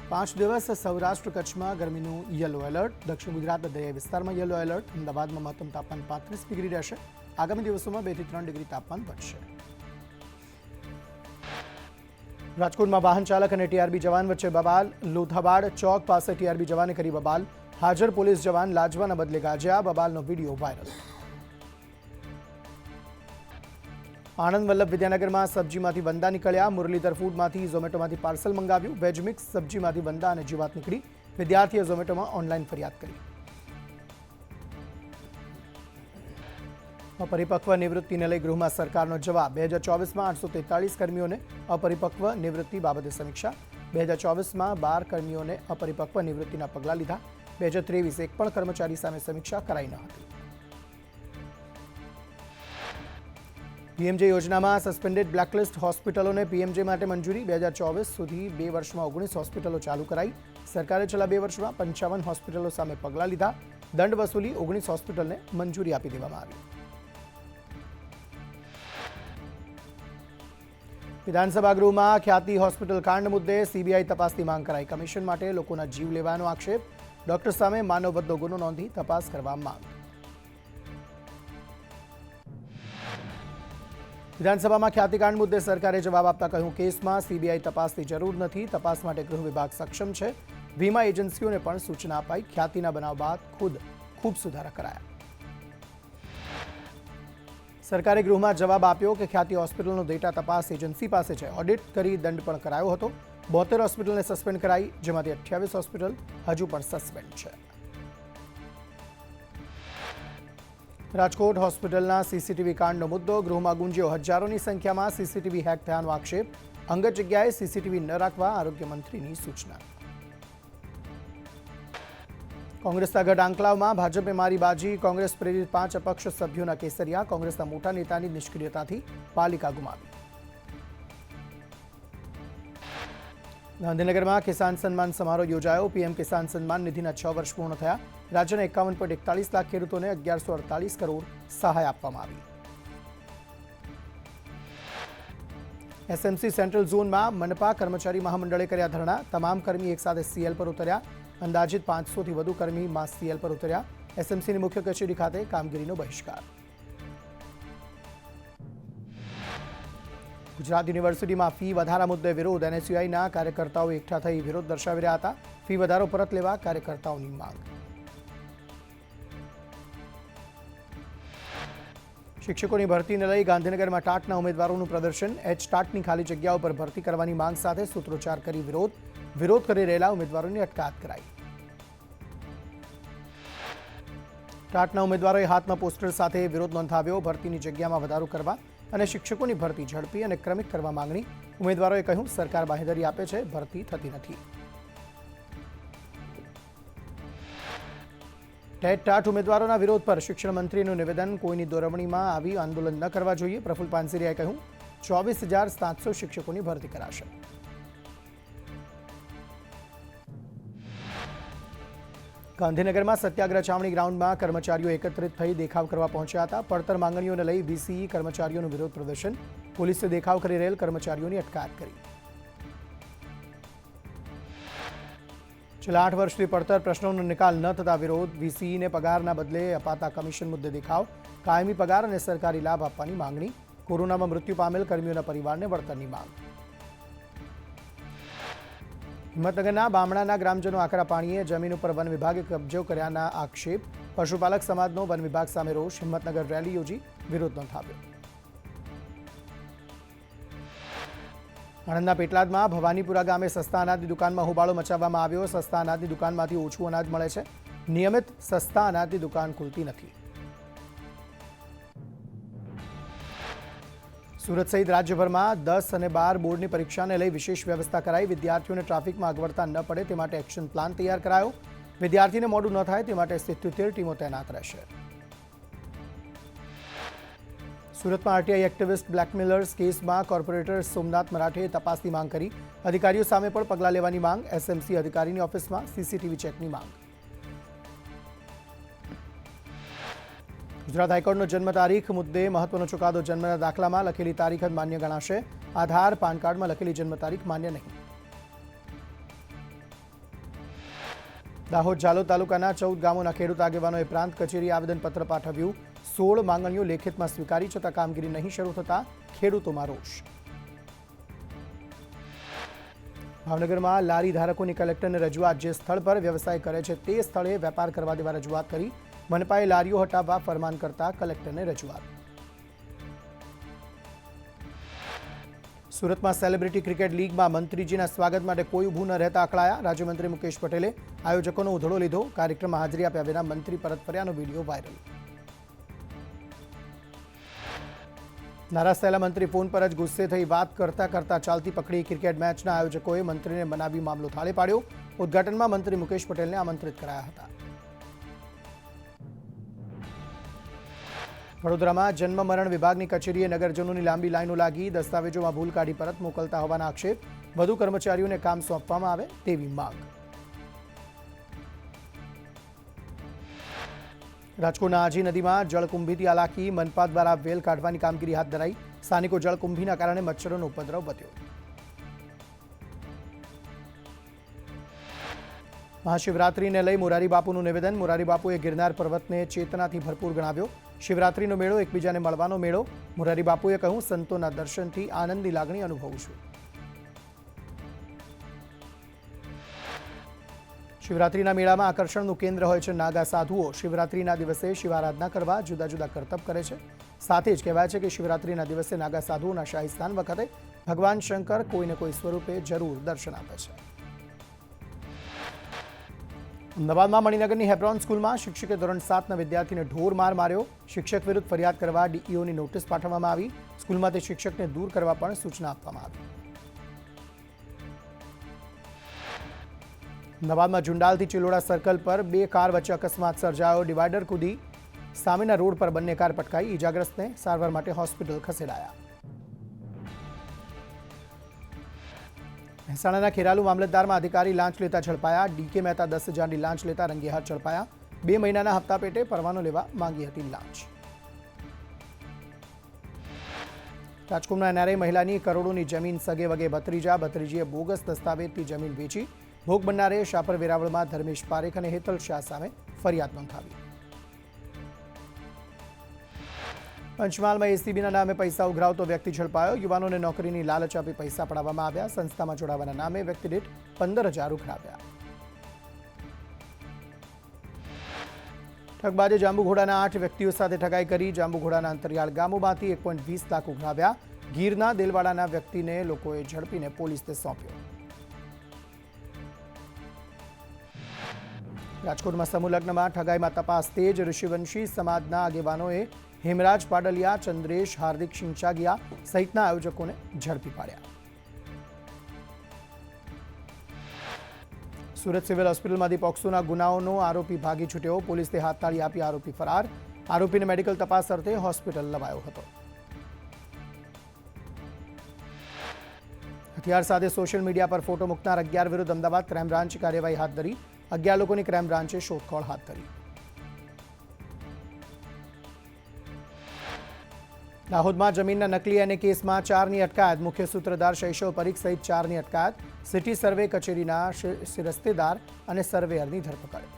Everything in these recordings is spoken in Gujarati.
5 દિવસ સૌરાષ્ટ્ર કચ્છમાં ગરમીનું યલો એલર્ટ. દક્ષિણ ગુજરાતના દરિયાઈ વિસ્તારમાં યલો એલર્ટ. અમદાવાદમાં મહત્તમ તાપમાન 35 ડિગ્રી રહેશે. આગામી દિવસોમાં 2 થી 3 ડિગ્રી તાપમાન વધશે. રાજકોટમાં વાહન ચાલક અને ટીઆરબી જવાન વચ્ચે બબાલ. લોધાવાડ ચોક પાસે ટીઆરબી જવાને કરી બબાલ. હાજર પોલીસ જવાન લાજવાના બદલે ગાજ્યા. બબાલનો વિડીયો વાયરલ. આણંદ વલ્લભ વિદ્યાનગરમાં સબ્જીમાંથી વંદા નીકળ્યા. મુરલીધર ફૂડમાંથી ઝોમેટોમાંથી પાર્સલ મંગાવ્યું. વેજ મિક્સ સબ્જીમાંથી વંદા અને જીવાત નીકળી. વિદ્યાર્થીએ ઝોમેટોમાં ઓનલાઈન ફરિયાદ કરી. અપરિપક્વ નિવૃત્તિને લઈ ગૃહમાં સરકારનો જવાબ. 2024માં 843 કર્મીઓને અપરિપક્વ નિવૃત્તિ બાબતે સમીક્ષા. 2024માં 12 કર્મીઓને અપરિપક્વ નિવૃત્તિના પગલાં લીધા. 2023 એક પણ કર્મચારી સામે સમીક્ષા કરાઈ ન હતી. પીએમજે યોજનામાં સસ્પેન્ડેડ બ્લેકલિસ્ટ હોસ્પિટલોને પીએમજે માટે મંજૂરી. 2024 સુધી 2 વર્ષમાં 19 હોસ્પિટલો ચાલુ કરાઈ. સરકારે છેલ્લા 2 વર્ષમાં 55 હોસ્પિટલો સામે પગલાં લીધા. દંડ વસૂલી 19 હોસ્પિટલને મંજૂરી આપી દેવામાં આવી. વિધાનસભા ગૃહમાં ખ્યાતિ હોસ્પિટલ કાંડ મુદ્દે સીબીઆઈ તપાસની માંગ કરાઈ. કમિશન માટે લોકોના જીવ લેવાનો આક્ષેપ. ડોક્ટર સામે માનવવધનો ગુનો નોંધી તપાસ કરવા માંગ. વિધાનસભામાં ખ્યાતિકાંડ મુદ્દે સરકારે જવાબ આપતા કહ્યું, કેસમાં સીબીઆઈ તપાસની જરૂર નથી. તપાસ માટે ગૃહ વિભાગ સક્ષમ છે. વીમા એજન્સીઓને પણ સૂચના અપાઈ. ખ્યાતિના બનાવ બાદ ખૂબ સુધારા કરાયા. સરકારે ગૃહમાં જવાબ આપ્યો કે ખ્યાતિ હોસ્પિટલનો ડેટા તપાસ એજન્સી પાસે છે. ઓડિટ કરી દંડ પણ કરાયો હતો. 72 હોસ્પિટલને સસ્પેન્ડ કરાઈ, જેમાંથી 28 હોસ્પિટલ હજુ પણ સસ્પેન્ડ છે. રાજકોટ હોસ્પિટલના સીસીટીવી કાંડનો મુદ્દો ગૃહમાં ગુંજ્યો. હજારોની સંખ્યામાં સીસીટીવી હેક થયાનો આક્ષેપ. અંગત જગ્યાએ સીસીટીવી ન રાખવા આરોગ્ય મંત્રીની સૂચના. કોંગ્રેસના ગઢ આંકલાવમાં ભાજપે મારી બાજી. કોંગ્રેસ પ્રેરિત 5 અપક્ષ સભ્યોના કેસરિયા. કોંગ્રેસના મોટા નેતાની નિષ્ક્રિયતાથી પાલિકા ગુમાવી. ગાંધીનગરમાં કિસાન સન્માન સમારોહ યોજાયો. પીએમ કિસાન સન્માન નિધિના 6 વર્ષ પૂર્ણ થયા. રાજ્યના 51.41 લાખ ખેડૂતોને 1148 કરોડ સહાય આપવામાં આવી. એસએમસી સેન્ટ્રલ ઝોનમાં મનપા કર્મચારી મહામંડળે કર્યા ધરણા. તમામ કર્મી એકસાથે સીએલ પર ઉતર્યા. અંદાજિત 500થી વધુ કર્મી સીએલ પર ઉતર્યા. એસએમસીની મુખ્ય કચેરી ખાતે કામગીરીનો બહિષ્કાર. ગુજરાત યુનિવર્સિટીમાં ફી વધારા મુદ્દે વિરોધ. એનએસયુઆઈના કાર્યકર્તાઓ એકઠા થઈ વિરોધ દર્શાવી રહ્યા હતા. ફી વધારો પરત લેવા કાર્યકર્તાઓની માંગ. શિક્ષકોની ભરતીને લઈ ગાંધીનગરમાં ટાટના ઉમેદવારોનું પ્રદર્શન. ટાટની ખાલી જગ્યાઓ પર ભરતી કરવાની માંગ સાથે સૂત્રોચ્ચાર કરી વિરોધ કરી રહેલા ઉમેદવારોની અટકાયત કરાઈ. ટાટના ઉમેદવારોએ હાથમાં પોસ્ટર સાથે વિરોધ નોંધાવ્યો. ભરતીની જગ્યામાં વધારો કરવા અને શિક્ષકોની ભરતી ઝડપી અને ક્રમિક કરવા માંગણી. ઉમેદવારોએ કહ્યું, સરકાર બાંહેધરી આપે છે, ભરતી થતી નથી. ટાટ ઉમેદવારોના વિરોધ પર શિક્ષણ મંત્રીનું નિવેદન. કોઈની દોરવણીમાં આવી આંદોલન ન કરવા જોઈએ. પ્રફુલ પાનસેરિયાએ કહ્યું, 24,700 શિક્ષકોની ભરતી કરાશે. ગાંધીનગરમાં સત્યાગ્રહ છાવણી ગ્રાઉન્ડમાં કર્મચારીઓ એકત્રિત થઈ દેખાવ કરવા પહોંચ્યા હતા. પડતર માંગણીઓને લઈ વીસીઈ કર્મચારીઓનું વિરોધ પ્રદર્શન. પોલીસે દેખાવ કરી રહેલ કર્મચારીઓની અટકાયત કરી. છેલ્લા 8 વર્ષથી પડતર પ્રશ્નોનો નિકાલ ન થતા વિરોધ. વીસીઈને પગારના બદલે અપાતા કમિશન મુદ્દે દેખાવ. કાયમી પગાર અને સરકારી લાભ આપવાની માંગણી. કોરોનામાં મૃત્યુ પામેલ કર્મીઓના પરિવારને વળતરની માંગ. હિંમતનગરના બામણાના ગ્રામજનો આકરા પાણીએ. જમીન ઉપર વન વિભાગે કબજો કર્યાના આક્ષેપ. પશુપાલક સમાજનો વન વિભાગ સામે રોષ. હિંમતનગર રેલી યોજી વિરોધ નોંધાવ્યો. આણંદના પેટલાદમાં ભવાનીપુરા ગામે સસ્તા અનાજની દુકાનમાં હોબાળો મચાવવામાં આવ્યો. સસ્તા અનાજની દુકાનમાંથી ઓછું અનાજ મળે છે. નિયમિત સસ્તા અનાજની દુકાન ખુલતી નથી. સુરત સહિત રાજ્યભરમાં 10 અને 12 બોર્ડની પરીક્ષાને લઈ વિશેષ વ્યવસ્થા કરાઈ. વિદ્યાર્થીઓને ટ્રાફિકમાં અગવડતા ન પડે તે માટે એક્શન પ્લાન તૈયાર કરાયો. વિદ્યાર્થીને મોડું ન થાય તે માટે 77 ટીમો તૈનાત રહેશે. સુરતમાં આરટીઆઈ એક્ટિવિસ્ટ બ્લેકમેલર્સ કેસમાં કોર્પોરેટર સોમનાથ મરાઠેએ તપાસની માંગ કરી. અધિકારીઓ સામે પણ પગલાં લેવાની માંગ. એસએમસી અધિકારીની ઓફિસમાં સીસીટીવી ચેકની માંગ. ગુજરાત હાઈકોર્ટનો જન્મ તારીખ મુદ્દે મહત્વનો ચુકાદો. જન્મના દાખલામાં લખેલી તારીખ જ માન્ય ગણાશે. આધાર પાન કાર્ડમાં લખેલી જન્મ તારીખ માન્ય નહીં. દાહોદ ઝાલોદ તાલુકાના 14 ગામોના ખેડૂત આગેવાનોએ પ્રાંત કચેરી આવેદનપત્ર પાઠવ્યું. 16 માંગણીઓ લેખિતમાં સ્વીકારી છતાં કામગીરી નહીં શરૂ થતા ખેડૂતોમાં રોષ. ભાવનગરમાં લારી ધારકોની કલેક્ટરને રજૂઆત. જે સ્થળ પર વ્યવસાય કરે છે તે સ્થળે વેપાર કરવા દેવા રજૂઆત કરી. મનપાએ લારીઓ હટાવવા ફરમાન કરતા કલેક્ટરને રજૂઆત. સુરતમાં સેલિબ્રિટી ક્રિકેટ લીગમાં મંત્રીજીના સ્વાગત માટે કોઈ ઊભું ન રહેતા અકળાયા. રાજ્યમંત્રી મુકેશ પટેલે આયોજકોનો ઉધડો લીધો. કાર્યક્રમમાં હાજરી આપ્યા વિના મંત્રી પરત ફર્યાનો વિડીયો વાયરલ. નારાજ થયેલા મંત્રી ફોન પર જ ગુસ્સે થઈ વાત કરતા કરતા ચાલતી પકડી. ક્રિકેટ મેચના આયોજકોએ મંત્રીને મનાવી મામલો થાળે પાડ્યો. ઉદ્ઘાટનમાં મંત્રી મુકેશ પટેલને આમંત્રિત કરાયા હતા. વડોદરામાં જન્મ મરણ વિભાગની કચેરીએ નગરજનોની લાંબી લાઈનો લાગી. દસ્તાવેજોમાં ભૂલ કાઢી પરત મોકલતા હોવાના આક્ષેપ. વધુ કર્મચારીઓને કામ સોંપવામાં આવે તેવી માંગ. રાજકોટના આજી નદીમાં જળકુંભીથી હાલાકી. મનપા દ્વારા વેલ કાઢવાની કામગીરી હાથ ધરાઈ. સ્થાનિકો જળકુંભીના કારણે મચ્છરોનો ઉપદ્રવ વધ્યો. મહાશિવરાત્રીને લઈ મોરારી બાપુનું નિવેદન. મોરારી બાપુએ ગિરનાર પર્વતને ચેતનાથી ભરપૂર ગણાવ્યો. શિવરાત્રીનો મેળો એકબીજાને મળવાનો મેળો. મોરારી બાપુએ કહ્યું, સંતોના દર્શનથી આનંદની લાગણી અનુભવું છું. શિવરાત્રીના મેળામાં આકર્ષણનું કેન્દ્ર હોય છે નાગા સાધુઓ. શિવરાત્રીના દિવસે શિવારાધના કરવા જુદા જુદા કરતબ કરે છે. સાથે જ કહેવાય છે કે શિવરાત્રીના દિવસે નાગા સાધુઓના શાહી સ્નાન વખતે ભગવાન શંકર કોઈને કોઈ સ્વરૂપે જરૂર દર્શન આપે છે. અમદાવાદમાં મણિનગરની હેબ્રોન સ્કૂલમાં શિક્ષકે ધોરણ 7ના વિદ્યાર્થીને ઢોર માર માર્યો. શિક્ષક વિરુદ્ધ ફરિયાદ કરવા ડીઈઓની નોટિસ પાઠવવામાં આવી. સ્કૂલમાંથી શિક્ષકને દૂર કરવા પણ સૂચના આપવામાં આવી. અમદાવાદમાં જુંડાલથી ચિલોડા સર્કલ પર 2 કાર વચ્ચે અકસ્માત સર્જાયો. ડિવાઈડર કૂદી સામેના રોડ પર બંને કાર પટકાઈ. ઈજાગ્રસ્તને સારવાર માટે હોસ્પિટલ ખસેડાયા. મહેસાણાના ખેરાલુ મામલતદારમાં અધિકારી લાંચ લેતા ઝડપાયા. ડીકે મહેતા 10,000ની લાંચ લેતા રંગે હાથ ઝડપાયા. 2 મહિનાના હપ્તા પેટે પરવાનો લેવા માંગી હતી લાંચ. રાજકોટના એનઆરઆઈ મહિલાની કરોડોની જમીન સગે વગે ભત્રીજા. ભત્રીજીએ બોગસ દસ્તાવેજથી જમીન વેચી. ભોગ બનનારે શાપર વેરાવળમાં ધર્મેશ પારેખ અને હેતલ શાહ સામે ફરિયાદ નોંધાવી. પંચમહાલમાં એસીબીના નામે પૈસા ઉઘરાવતો વ્યક્તિ ઝડપાયો. યુવાનોને નોકરીની લાલચ આપી પૈસા પડાવવામાં આવ્યા. સંસ્થામાં જોડાવાના નામે વ્યક્તિ દીઠ 15,000 ઉઘરાવ્યા. ઠગબાજે જાંબુઘોડાના 8 વ્યક્તિઓ સાથે ઠગાઈ કરી. જાંબુઘોડાના અંતરિયાળ ગામોમાંથી 1.20 લાખ ઉઘરાવ્યા. ગીરના દેલવાડાના વ્યક્તિને લોકોએ ઝડપીને પોલીસને સોંપ્યો. રાજકોટમાં સમૂહ લગ્નમાં ઠગાઈમાં તપાસ તેજ. ઋષિવંશી સમાજના આગેવાનોએ હેમરાજ પાડલિયા, ચંદ્રેશ, હાર્દિક શિંચાગિયા સહિતના આયોજકોને ઝડપી પાડ્યા. સુરત સિવિલ હોસ્પિટલમાંથી પોક્સોના ગુનાઓનો આરોપી ભાગી છૂટ્યો. પોલીસે હાથતાળી આપી આરોપી ફરાર. આરોપીને મેડિકલ તપાસ અર્થે હોસ્પિટલ લવાયો હતો. હથિયાર સાથે સોશિયલ મીડિયા પર ફોટો મૂકનાર 11 વિરુદ્ધ અમદાવાદ ક્રાઇમ બ્રાન્ચે કાર્યવાહી હાથ ધરી. 11 લોકોની ક્રાઇમ બ્રાન્ચે શોધખોળ હાથ ધરી. દાહોદમાં જમીનના નકલી અને કેસમાં 4ની અટકાયત. મુખ્ય સૂત્રધાર શૈશવ પરીખ સહિત 4ની અટકાયત. સિટી સર્વે કચેરીના શિરસ્તેદાર અને સર્વેયરની ધરપકડ.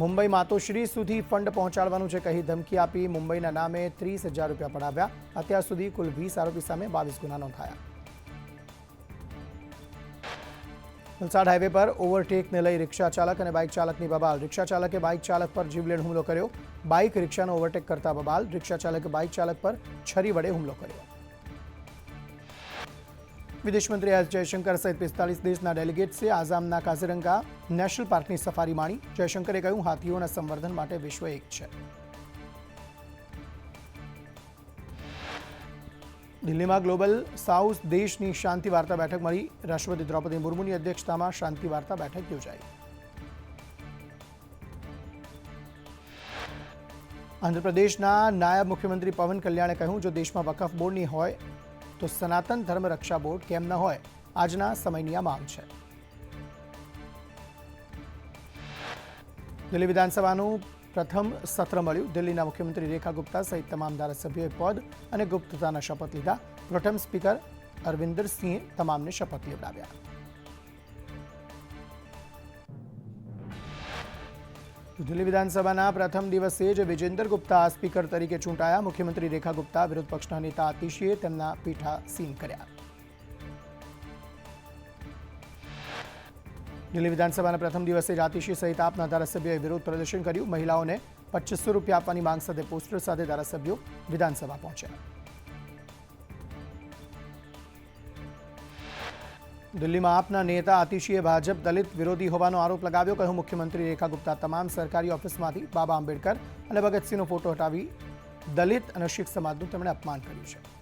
મુંબઈ માતોશ્રી સુધી ફંડ પહોંચાડવાનું છે કહી ધમકી આપી મુંબઈના નામે 30,000 રૂપિયા પડાવ્યા. અત્યાર સુધી કુલ 20 આરોપી સામે 22 ગુના નોંધાયા. વલસાડ હાઈવે પર ઓવરટેકને લઈ રિક્ષા ચાલક અને બાઇક ચાલકની બબાલ. રિક્ષા ચાલકે બાઇક ચાલક પર જીવલેણ હુમલો કર્યો. બાઇક રિક્ષાનો ઓવરટેક કરતા બબાલ. રિક્ષા ચાલકે બાઇક ચાલક પર છરી વડે હુમલો કર્યો. વિદેશ મંત્રી એસ જયશંકર સહિત 45 દેશના ડેલિગેટ્સે આઝામના કાઝીરંગા નેશનલ પાર્કની સફારી માણી. જયશંકરે કહ્યું, હાથીઓના સંવર્ધન માટે વિશ્વ એક છે. દિલ્હીમાં ગ્લોબલ સાઉથ દેશની શાંતિ વાર્તા બેઠક મળી. રાષ્ટ્રપતિ દ્રૌપદી મુર્મુની અધ્યક્ષતામાં શાંતિ વાર્તા બેઠક યોજાઈ. આંધ્રપ્રદેશના નાયબ મુખ્યમંત્રી પવન કલ્યાણે કહ્યું, જો દેશમાં વકફ બોર્ડની હોય તો સનાતન ધર્મ રક્ષા બોર્ડ કેમ ન હોય, આજના સમયની આ માંગ છે. દિલ્હી વિધાનસભાનું પ્રથમ સત્ર મળ્યું. દિલ્હીના મુખ્યમંત્રી રેખા ગુપ્તા સહિત તમામ ધારાસભ્યોએ પદ અને ગુપ્તતાના શપથ લીધા. પ્રોટેમ સ્પીકર અરવિંદરસિંહે તમામને શપથ લેવડાવ્યા. દિલ્હી વિધાનસભાના પ્રથમ દિવસે જ વિજેન્દર ગુપ્તા સ્પીકર તરીકે ચૂંટાયા. મુખ્યમંત્રી રેખા ગુપ્તા વિરોધ પક્ષના નેતા આતિશીએ તેમના પીઠાસીન કર્યા. દિલ્હી વિધાનસભાના પ્રથમ દિવસે જ આતિશી સહિત આપના ધારાસભ્યોએ વિરોધ પ્રદર્શન કર્યું. મહિલાઓને ₹2500 આપવાની માંગ સાથે પોસ્ટર સાથે ધારાસભ્યો વિધાનસભા પહોંચ્યા. દિલ્હીમાં આપના નેતા આતિશીએ ભાજપ દલિત વિરોધી હોવાનો આરોપ લગાવ્યો. કહ્યું, મુખ્યમંત્રી રેખા ગુપ્તા તમામ સરકારી ઓફિસમાંથી બાબા આંબેડકર અને ભગતસિંહનો ફોટો હટાવી દલિત અને શીખ સમાજનું તેમણે અપમાન કર્યું છે.